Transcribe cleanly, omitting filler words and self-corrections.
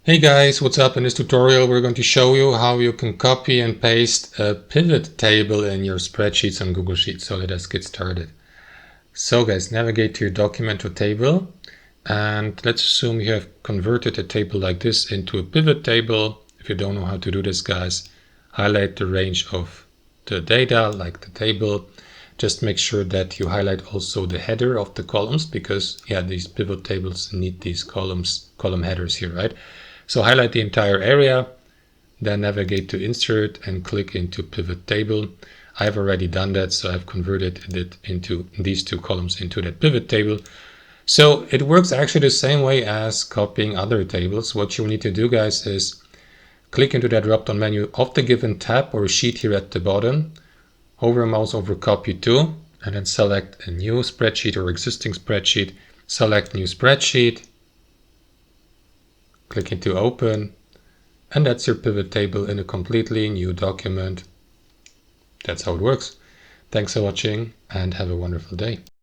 Hey guys, what's up? In this tutorial we're going to show you how you can copy and paste a pivot table in your spreadsheets on Google Sheets. So let us get started. So guys, navigate to your document or table, and let's assume you have converted a table like this into a pivot table. If you don't know how to do this, guys, highlight the range of the data like the table. Just make sure that you highlight also the header of the columns, because these pivot tables need these column headers here, right? So highlight the entire area, then navigate to insert and click into pivot table. I've already done that, so I've converted it into these two columns into that pivot table. So it works actually the same way as copying other tables. What you need to do, guys, is click into that drop-down menu of the given tab or sheet here at the bottom, hover mouse over copy to, and then select a new spreadsheet or existing spreadsheet, select new spreadsheet, click into open, and that's your pivot table in a completely new document. That's how it works. Thanks for watching and have a wonderful day.